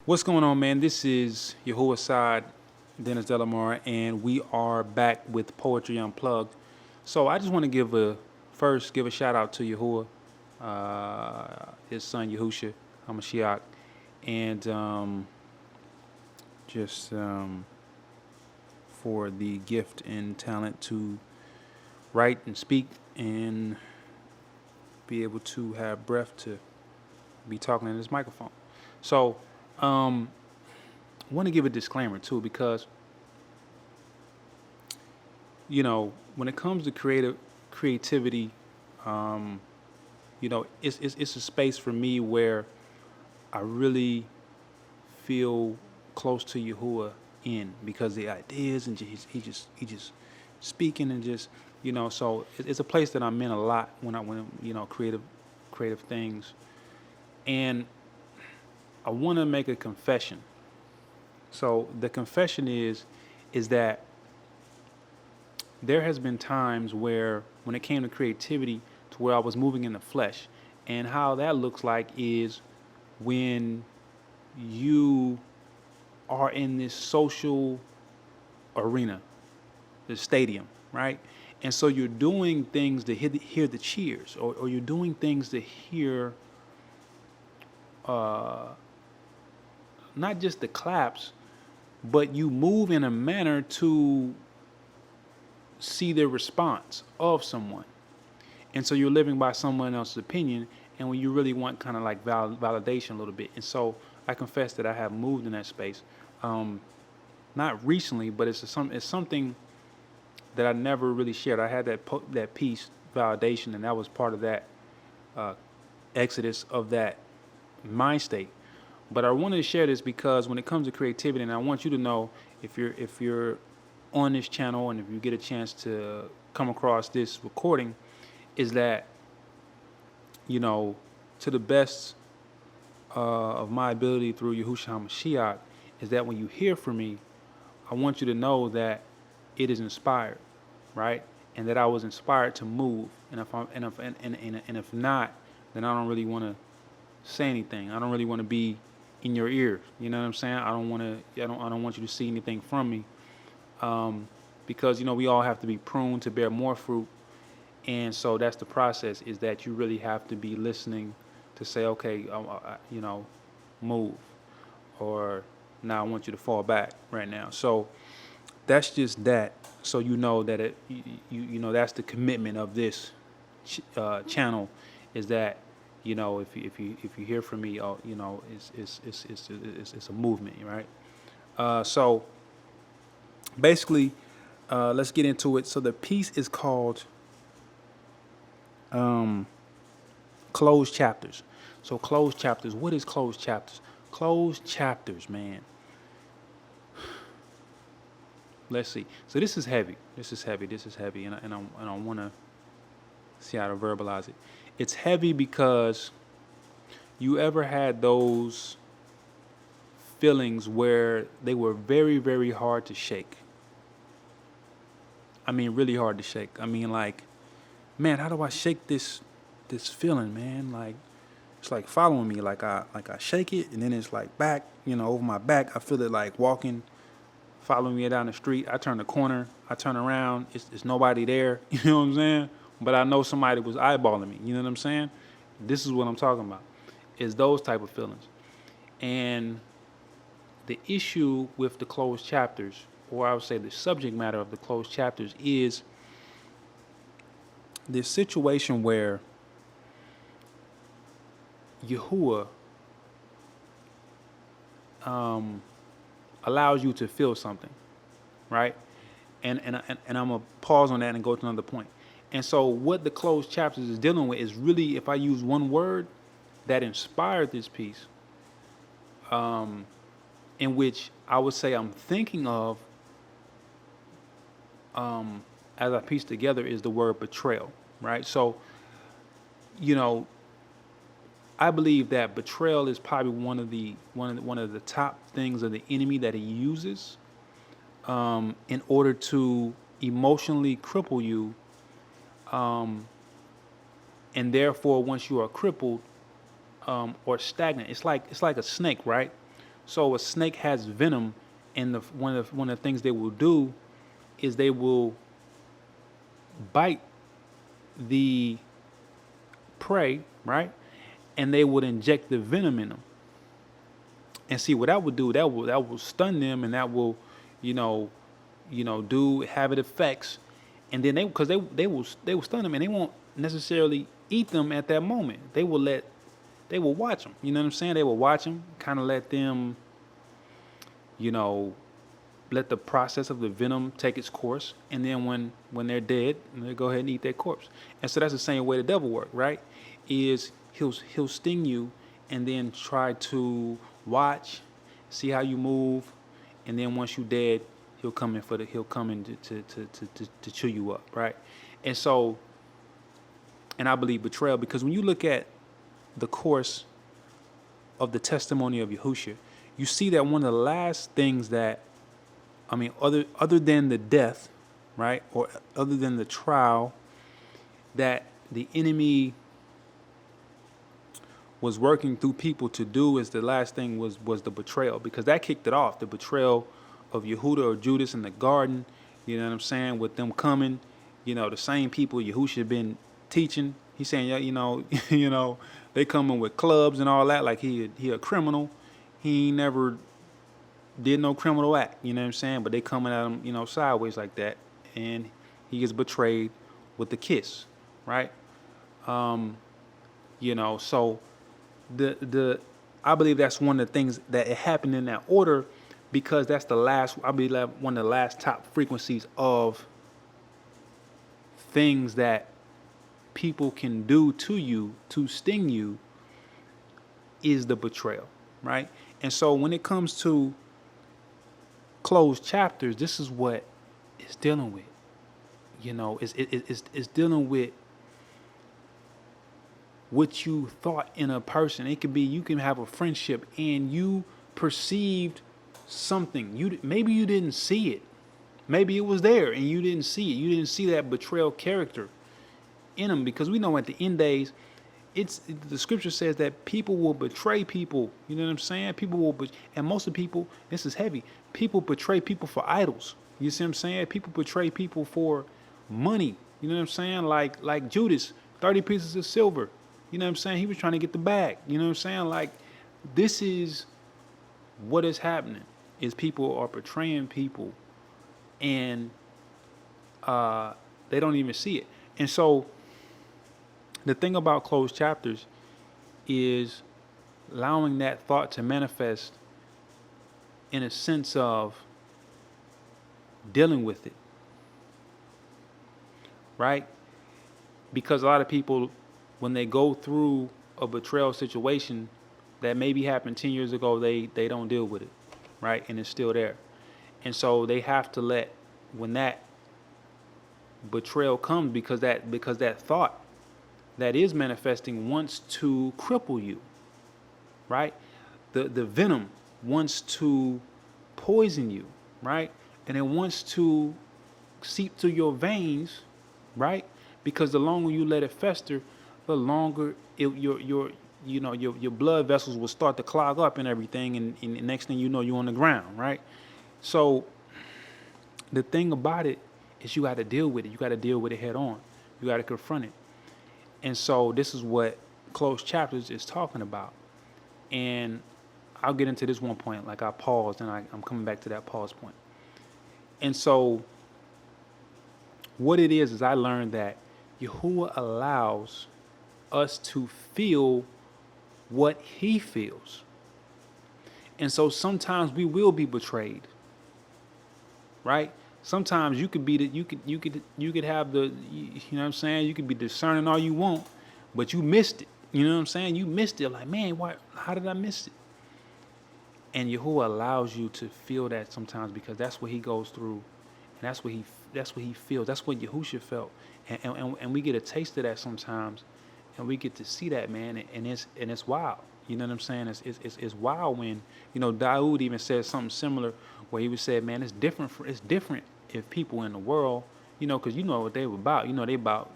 What's going on, man? This is Yahuchasad, Dennis Delemar, and we are back with Poetry Unplugged. So I just want to give a shout out to Yahuwah, his son Yahusha Hamashiach, and just for the gift and talent to write and speak and be able to have breath to be talking in this microphone. So I want to give a disclaimer too, because when it comes to creativity, it's a space for me where I really feel close to Yahuwah because the ideas and he just speaking and just so it's a place that I'm in a lot when creative things. And I want to make a confession. So the confession is that there has been times where when it came to creativity to where I was moving in the flesh, and how that looks like is when you are in this social arena, the stadium, right? And so you're doing things to hear the cheers, or you're doing things to hear not just the claps, but you move in a manner to see the response of someone. And so you're living by someone else's opinion, and when you really want kind of like validation a little bit. And so I confess that I have moved in that space. Not recently, but it's something that I never really shared. I had that piece, validation, and that was part of that exodus of that mind state. But I wanted to share this because when it comes to creativity, and I want you to know, if you're on this channel and if you get a chance to come across this recording, is that to the best of my ability through Yahushua HaMashiach, is that when you hear from me, I want you to know that it is inspired, right? And that I was inspired to move. And if not, then I don't really want to say anything. I don't really want to be in your ears. You know what I'm saying? I don't want you to see anything from me. Because we all have to be pruned to bear more fruit. And so that's the process, is that you really have to be listening to say, okay, move, or now I want you to fall back right now. So that's just that. So that that's the commitment of this channel, is that if you hear from me, it's a movement, right? So basically, let's get into it. So the piece is called closed chapters. So closed chapters. What is closed chapters? Closed chapters, man. Let's see. So this is heavy. And I want to see how to verbalize it. It's heavy because you ever had those feelings where they were very, very hard to shake. I mean, really hard to shake. I mean, like, man, how do I shake this feeling, man? Like, it's like following me. Like I shake it, and then it's like back, over my back. I feel it like walking, following me down the street. I turn the corner, I turn around, it's nobody there. You know what I'm saying? But I know somebody was eyeballing me. You know what I'm saying? This is what I'm talking about. Is those type of feelings. And the issue with the closed chapters, or I would say the subject matter of the closed chapters, is this situation where Yahuwah allows you to feel something, right? And I'm gonna pause on that and go to another point. And so what the closed chapters is dealing with is really, if I use one word that inspired this piece, in which I would say I'm thinking of as I piece together, is the word betrayal, right? So, I believe that betrayal is probably one of the top things of the enemy that he uses in order to emotionally cripple you, and therefore once you are crippled or stagnant, it's like a snake, right? So a snake has venom, and one of the things they will do is they will bite the prey, right? And they would inject the venom in them. And see what that would do, that will stun them, and that will, you know, do have it effects. And then because they will stun them, and they won't necessarily eat them at that moment. They will watch them. You know what I'm saying? They will watch them, kind of let them, let the process of the venom take its course, and then when they're dead, they go ahead and eat their corpse. And so that's the same way the devil works, right? Is he'll sting you, and then try to watch, see how you move, and then once you're dead, he'll come in to chew you up, right? And so, and I believe betrayal, because when you look at the course of the testimony of Yahushua, you see that one of the last things that, other than the death, right, or other than the trial, that the enemy was working through people to do, is the last thing was the betrayal, because that kicked it off. The betrayal of Yehuda or Judas in the garden, you know what I'm saying, with them coming, the same people Yahushua been teaching. He's saying, yeah, they coming with clubs and all that, like he a criminal. He never did no criminal act, you know what I'm saying? But they coming at him, sideways like that, and he gets betrayed with the kiss, right? So the I believe that's one of the things that it happened in that order, because that's the last, I believe, one of the last top frequencies of things that people can do to you to sting you is the betrayal, right? And so when it comes to closed chapters, this is what it's dealing with. It's dealing with what you thought in a person. It could be, you can have a friendship and you perceived something. Maybe you didn't see it. Maybe it was there and you didn't see it. You didn't see that betrayal character in them, because we know at the end days, the scripture says that people will betray people. You know what I'm saying? People will, and most of the people, this is heavy. People betray people for idols. You see what I'm saying? People betray people for money. You know what I'm saying? Like Judas, 30 pieces of silver. You know what I'm saying? He was trying to get the bag. You know what I'm saying? Like, this is what is happening, is people are betraying people, and they don't even see it. And so the thing about closed chapters is allowing that thought to manifest in a sense of dealing with it, right? Because a lot of people, when they go through a betrayal situation that maybe happened 10 years ago, they don't deal with it, right? And it's still there. And so they have to let, when that betrayal comes, because that thought that is manifesting wants to cripple you, right? The venom wants to poison you, right? And it wants to seep through your veins, right? Because the longer you let it fester, the longer your blood vessels will start to clog up and everything, and the next thing you know, you're on the ground, right? So the thing about it is, you got to deal with it. You got to deal with it head on. You got to confront it. And so this is what closed chapters is talking about. And I'll get into this one point, like I paused, and I'm coming back to that pause point. And so what it is I learned that Yahuwah allows us to feel what he feels. And so sometimes we will be betrayed, right? Sometimes you could be you could have the, you know what I'm saying? You could be discerning all you want, but you missed it. You know what I'm saying? You missed it. Like, man, how did I miss it? And Yahuwah allows you to feel that sometimes, because that's what he goes through, and that's what he feels. That's what Yahushua felt, and we get a taste of that sometimes, and we get to see that, man, and it's wild. You know what I'm saying? It's wild when, Dawood even said something similar, where he would say, man, it's different if people in the world, because you know what they were about. They about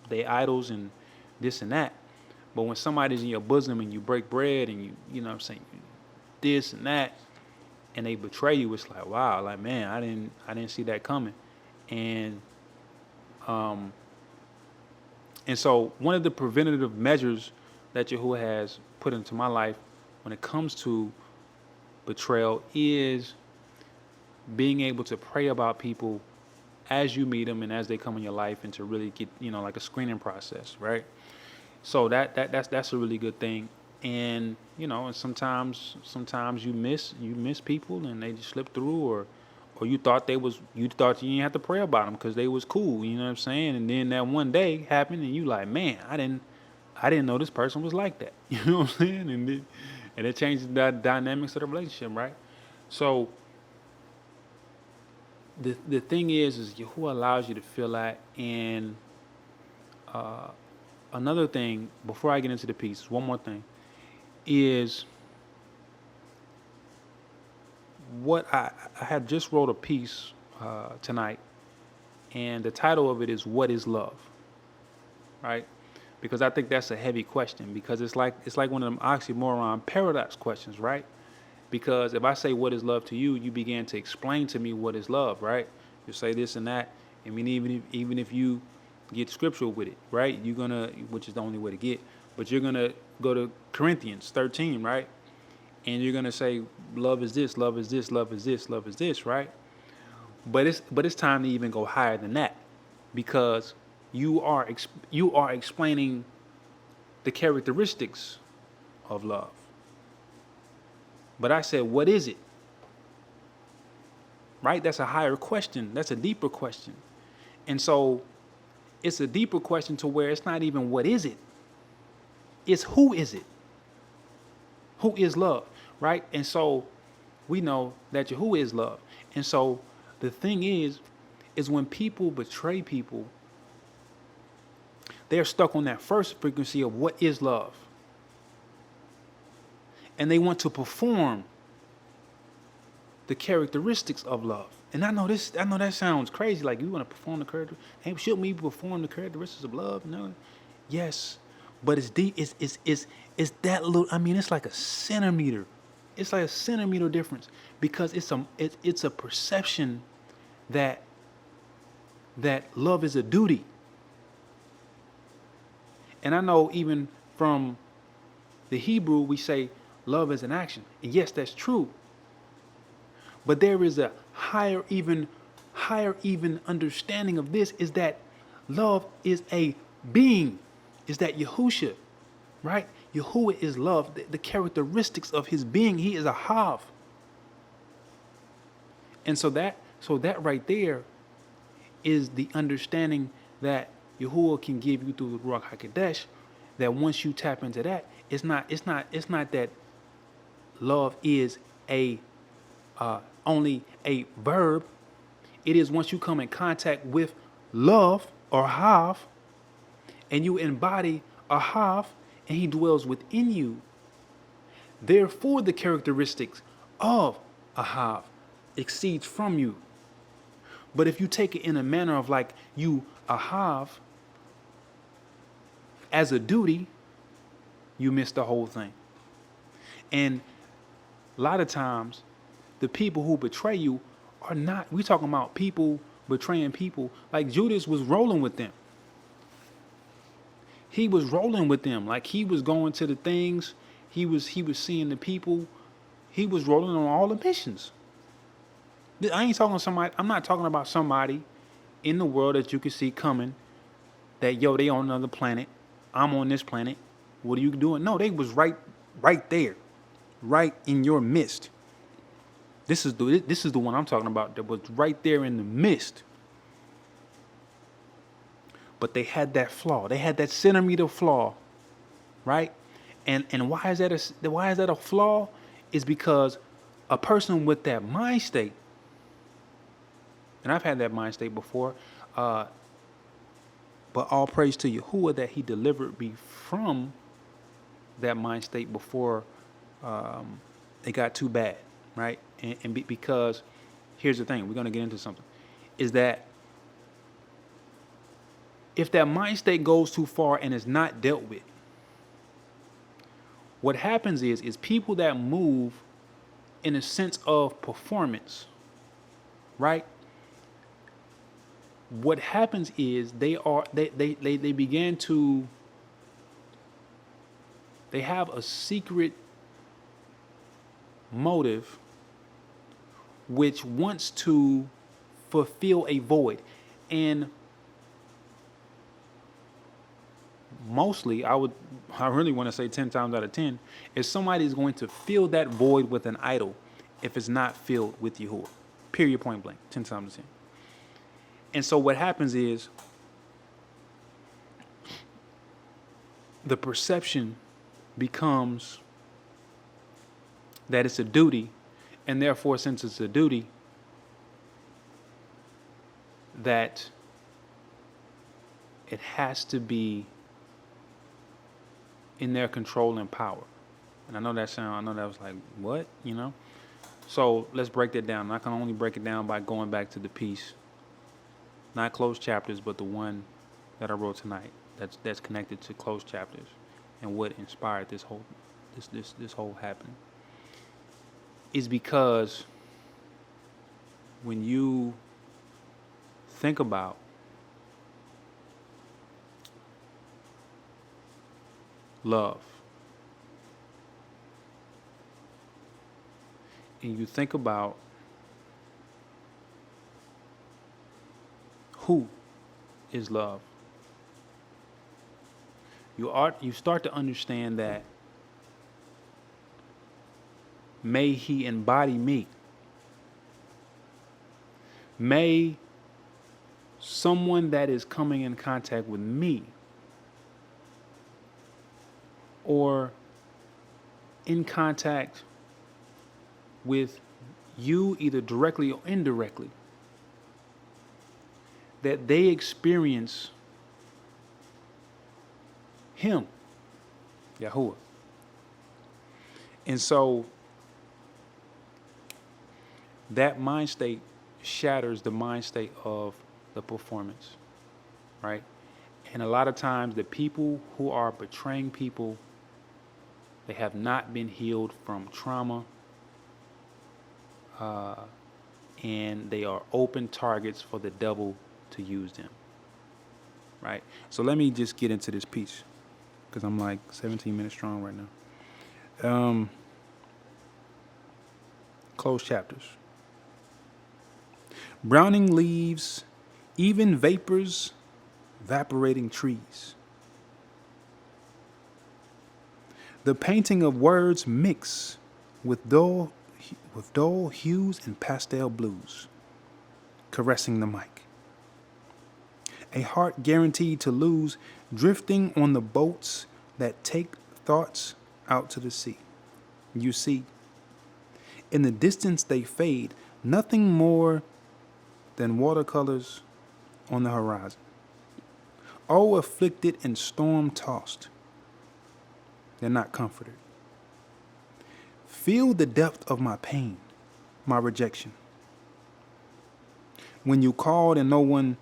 they idols and this and that. But when somebody's in your bosom and you break bread and you know what I'm saying, this and that, and they betray you. It's like, wow, like, man, I didn't see that coming. And um and so one of the preventative measures that Yahuwah has put into my life when it comes to betrayal is being able to pray about people as you meet them and as they come in your life, and to really get, like a screening process, right? So that's a really good thing. And and sometimes you miss people and they just slip through, or you thought you didn't have to pray about them because they was cool, you know what I'm saying? And then that one day happened and you like, man, I didn't know this person was like that. You know what I'm saying? And it changes the dynamics of the relationship, right? So the thing is Yahuwah allows you to feel that. And another thing, before I get into the piece, one more thing, is what I had just wrote a piece tonight, and the title of it is "What is Love?" Right? Because I think that's a heavy question, because it's like one of them oxymoron paradox questions, right? Because if I say what is love to you, you begin to explain to me what is love, right? You say this and that. I mean, even if you get scriptural with it, right? You're gonna, which is the only way to get, but you're gonna go to Corinthians 13, right? And you're gonna say love is this, love is this, love is this, love is this, right? But it's time to even go higher than that, because you are explaining the characteristics of love. But I said, what is it? Right? That's a higher question. That's a deeper question. And so it's a deeper question to where it's not even what is it? It's who is it? Who is love? Right? And so we know that Yahuwah is love. And so the thing is when people betray people, they're stuck on that first frequency of what is love. And they want to perform the characteristics of love. And I know that sounds crazy. Like, you want to perform the character? Hey, should we perform the characteristics of love? No. Yes. But it's deep. It's that little. I mean, it's like a centimeter. It's like a centimeter difference, because it's a perception that love is a duty. And I know even from the Hebrew, we say love is an action. And yes, that's true. But there is a higher even understanding of this, is that love is a being. Is that Yahushua, right? Yahuwah is love, the characteristics of his being. He is a Hav. And so that right there is the understanding that Yahuwah can give you through the Ruach HaKodesh, that once you tap into that, it's not that love is a only a verb. It is once you come in contact with love or Hav, and you embody a Hav, and he dwells within you. Therefore, the characteristics of a Hav exceeds from you. But if you take it in a manner of like you a Hav as a duty, you miss the whole thing. And a lot of times, the people who betray you are not, we talking about people betraying people. Like Judas was rolling with them. He was rolling with them. Like he was going to the things. He was seeing the people. He was rolling on all the missions. I ain't talking somebody. I'm not talking about somebody in the world that you can see coming. That they on another planet. I'm on this planet. What are you doing? No, they was right there, right in your midst. This is the one I'm talking about, that was right there in the midst. But they had that flaw. They had that centimeter flaw, right? And why is that a flaw? Is because a person with that mind state, and I've had that mind state before, but all praise to Yahuwah that he delivered me from that mind state before it got too bad, right? Because here's the thing, we're going to get into something, is that if that mind state goes too far and is not dealt with, what happens is people that move in a sense of performance, right? What happens is they begin to, they have a secret motive which wants to fulfill a void. And mostly, I really want to say 10 times out of 10, is somebody is going to fill that void with an idol if it's not filled with Yahuwah. Period, point blank, 10 times 10. And so what happens is the perception becomes that it's a duty, and therefore, since it's a duty, that it has to be in their control and power. And I know that was like, what, you know? So let's break that down. And I can only break it down by going back to the piece, not closed chapters, but the one that I wrote tonight that's connected to closed chapters and what inspired this whole happening. Is because when you think about love, and you think about who is love, you start to understand that may he embody me. May someone that is coming in contact with me or in contact with you either directly or indirectly, that they experience him, Yahuwah. And so that mind state shatters the mind state of the performance, right? And a lot of times the people who are betraying people, they have not been healed from trauma, and they are open targets for the devil to use them, right? So let me just get into this piece, because I'm like 17 minutes strong right now. Closed chapters. Browning leaves, even vapors, evaporating trees. The painting of words mix with dull hues and pastel blues, caressing the mic. A heart guaranteed to lose, drifting on the boats that take thoughts out to the sea. You see, in the distance they fade, nothing more than watercolors on the horizon. Oh, afflicted and storm-tossed, they're not comforted. Feel the depth of my pain, my rejection. When you called and no one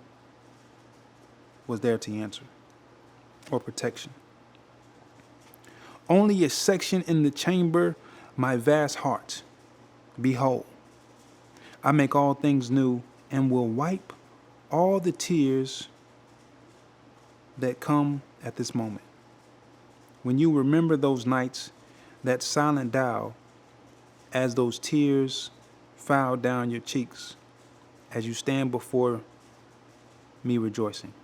was there to answer or protection. Only a section in the chamber, my vast heart. Behold, I make all things new and will wipe all the tears that come at this moment. When you remember those nights, that silent dial, as those tears file down your cheeks, as you stand before me rejoicing.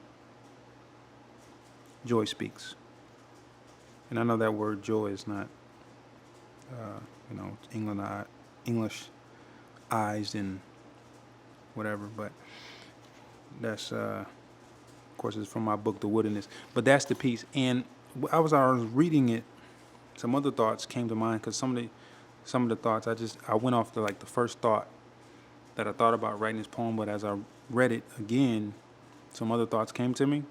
Joy speaks. And I know that word joy is not, Englishized and whatever, but that's, of course, it's from my book, The Woodiness. But that's the piece. And I was reading it, some other thoughts came to mind, because some of the thoughts, I went off to like the first thought that I thought about writing this poem, but as I read it again, some other thoughts came to me.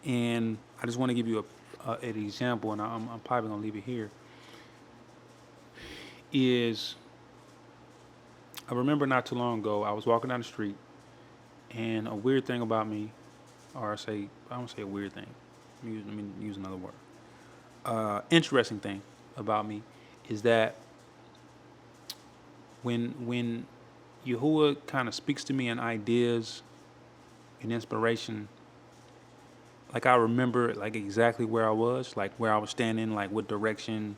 And I just want to give you an example, and I'm probably going to leave it here, is I remember not too long ago, I was walking down the street, and a weird thing about me, or I don't say a weird thing, let me use another word. Interesting thing about me is that when Yahuwah kind of speaks to me in ideas and inspiration, like I remember like exactly where I was, like where I was standing, like what direction,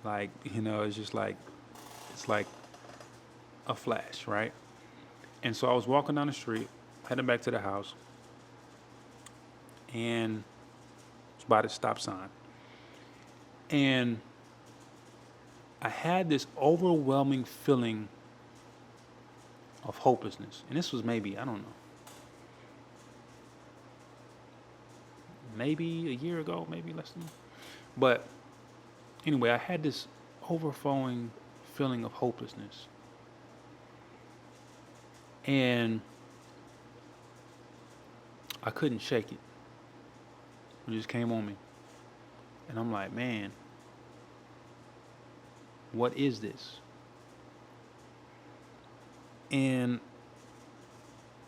like, it's just like, it's like a flash, right? And so I was walking down the street, heading back to the house, and it's by the stop sign. And I had this overwhelming feeling of hopelessness. And this was maybe, I don't know, maybe a year ago, maybe less than. But anyway, I had this overflowing feeling of hopelessness. And I couldn't shake it. It just came on me. And I'm like, man, what is this? And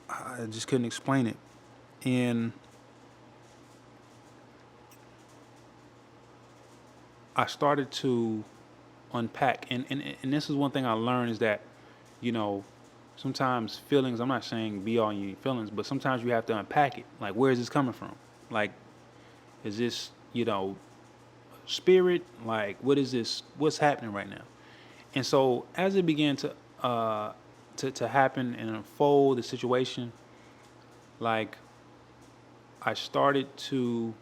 I just couldn't explain it. And I started to unpack. And this is one thing I learned is that, sometimes feelings, I'm not saying be all your feelings, but sometimes you have to unpack it. Like, where is this coming from? Like, is this, spirit? Like, what is this? What's happening right now? And so as it began to happen and unfold the situation, like, I started to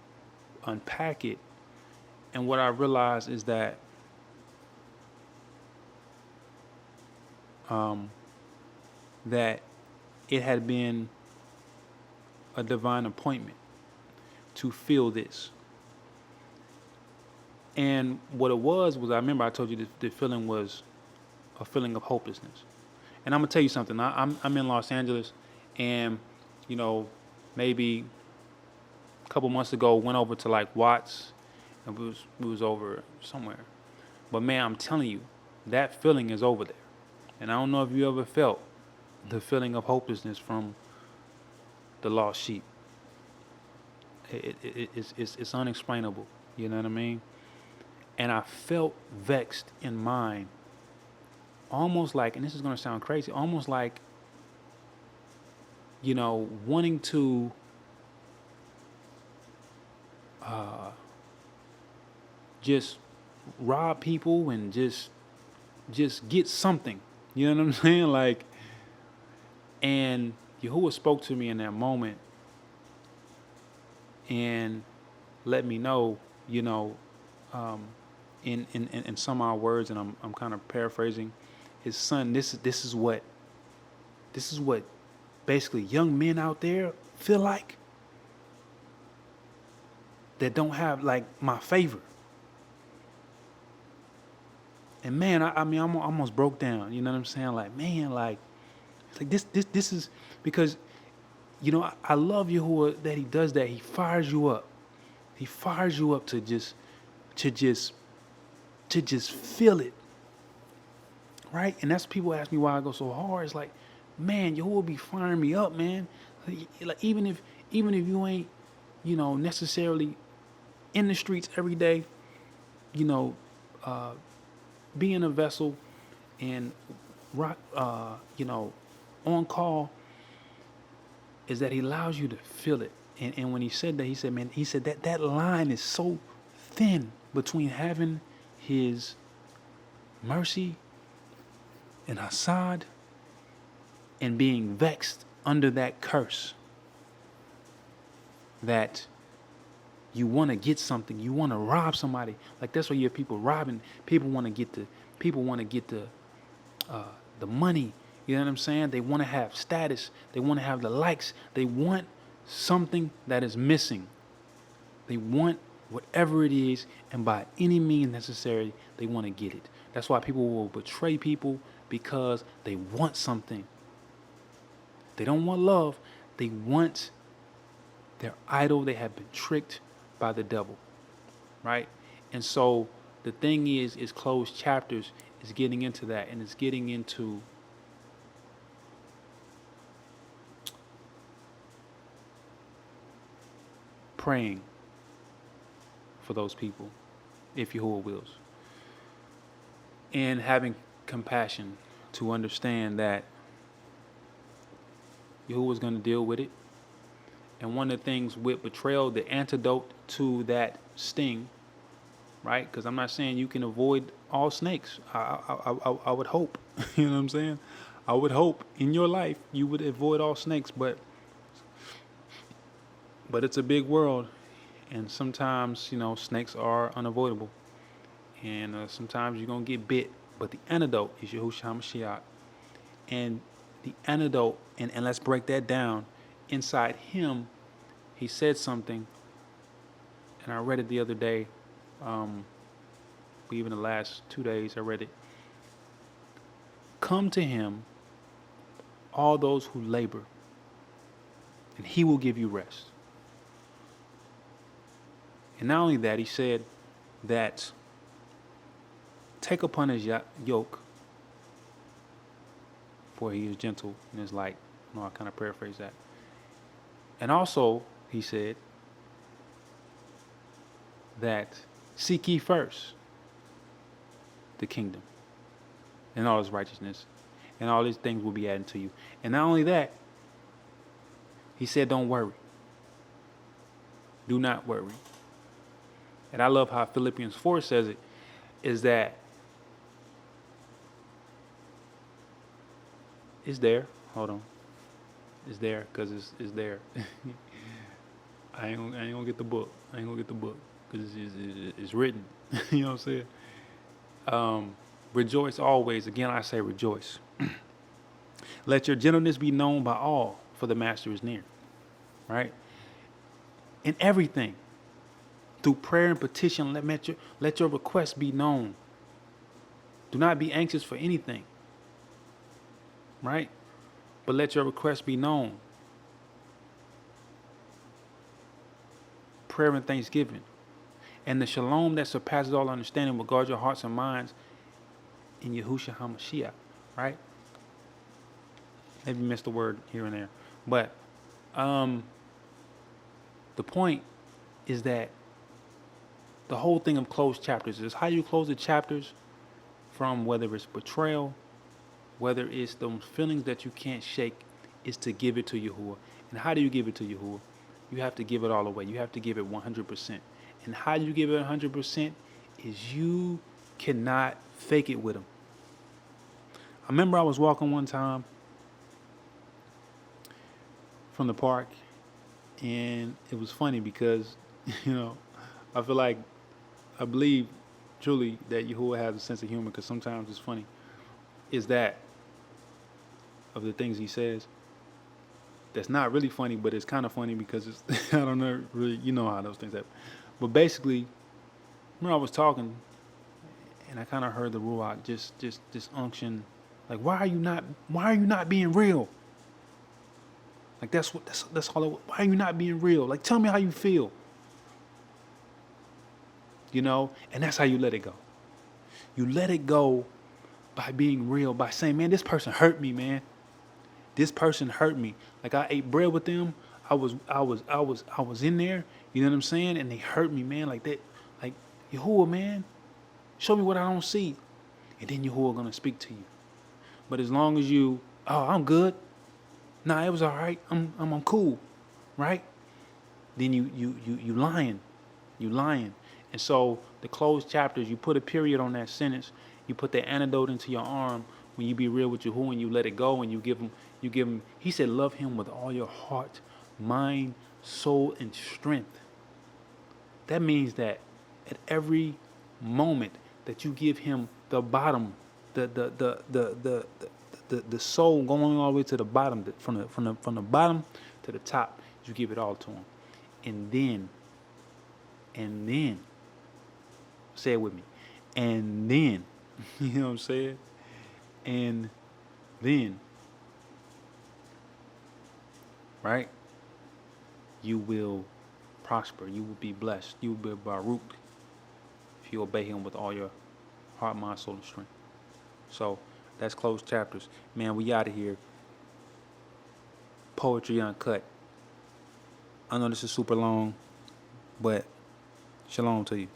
unpack it. And what I realized is that that it had been a divine appointment to feel this. And what it was I remember I told you the feeling was a feeling of hopelessness. And I'm gonna tell you something. I'm in Los Angeles, and maybe a couple months ago went over to like Watts, and we was over somewhere. But man, I'm telling you, that feeling is over there. And I don't know if you ever felt the feeling of hopelessness from the lost sheep. It's unexplainable. You know what I mean? And I felt vexed in mind, almost like, and this is going to sound crazy, almost like, wanting to just rob people and just get something. You know what I'm saying? Like, and Yahuwah spoke to me in that moment and let me know, in some of our words, and I'm kind of paraphrasing, his son, this is what basically young men out there feel like, that don't have like my favor. And man, I mean, I almost broke down. You know what I'm saying? Like, man, like, it's like this is because, I love Yahuwah that he does that. He fires you up. He fires you up to just feel it. Right? And that's people ask me why I go so hard. It's like, man, Yahuwah be firing me up, man. Like even if you ain't, necessarily in the streets every day, being a vessel and rock, on call, is that he allows you to feel it. And when he said that, he said that line is so thin between having his mercy and Hassad and being vexed under that curse, that you want to get something, you want to rob somebody. Like, that's why you have people robbing. People want to get the money. You know what I'm saying? They want to have status. They want to have the likes. They want something that is missing. They want whatever it is, and by any means necessary, they want to get it. That's why people will betray people, because they want something. They don't want love. They want their idol. They have been tricked by the devil, right? And so the thing is closed chapters is getting into that, and it's getting into praying for those people, if Yahuwah wills, and having compassion to understand that Yahuwah's going to deal with it. And one of the things with betrayal, the antidote to that sting, right? Because I'm not saying you can avoid all snakes. I would hope, you know what I'm saying? I would hope in your life you would avoid all snakes, but it's a big world, and sometimes, snakes are unavoidable, and sometimes you're gonna get bit. But the antidote is Yahushua HaMashiach, and the antidote, and let's break that down. Inside him, he said something, and I read it the other day. Even the last 2 days, I read it. Come to him, all those who labor, and he will give you rest. And not only that, he said that take upon his yoke, for he is gentle and is light. No, I kind of paraphrase that. And also, he said that seek ye first the kingdom and all his righteousness, and all these things will be added to you. And not only that, he said, don't worry. Do not worry. And I love how Philippians 4 says it, is that it's there. Hold on. It's there because it's there. I ain't gonna get the book. Because it's written. You know what I'm saying? Rejoice always. Again, I say rejoice. Let your gentleness be known by all, for the master is near. Right? In everything, through prayer and petition, let your requests be known. Do not be anxious for anything. Right? But let your requests be known. Prayer and thanksgiving. And the shalom that surpasses all understanding will guard your hearts and minds in Yahushua HaMashiach. Right? Maybe missed the word here and there. But the point is that the whole thing of closed chapters is how you close the chapters, from whether it's betrayal, whether it's those feelings that you can't shake, is to give it to Yahuwah. And how do you give it to Yahuwah? You have to give it all away. You have to give it 100%. And how you give it 100% is you cannot fake it with him. I remember I was walking one time from the park, and it was funny because, I feel like, I believe truly that Yahuwah has a sense of humor, because sometimes it's funny. Is that of the things he says that's not really funny, but it's kind of funny because it's I don't know really, how those things happen. But basically, when I was talking, and I kind of heard the ruach, just this unction, like, why are you not being real? Like that's all. Why are you not being real? Like, tell me how you feel. And that's how you let it go. You let it go by being real, by saying, man, this person hurt me, man. This person hurt me. Like, I ate bread with them. I was in there, you know what I'm saying? And they hurt me, man, like that. Like, Yahuwah, man, show me what I don't see. And then Yahuwah gonna speak to you. But as long as you, I'm good. Nah, it was all right. I'm cool, right? Then you lying. You lying. And so the closed chapters, you put a period on that sentence. You put the antidote into your arm when you be real with Yahuwah, and you let it go, and you give him. He said, love him with all your heart, mind, soul, and strength. That means that at every moment that you give him the bottom, the soul going all the way to the bottom, from the bottom to the top, you give it all to him. And then, say it with me. And then, you know what I'm saying? And then, right? You will prosper. You will be blessed. You will be Baruch if you obey him with all your heart, mind, soul, and strength. So that's closed chapters. Man, we out of here. Poetry Uncut. I know this is super long, but shalom to you.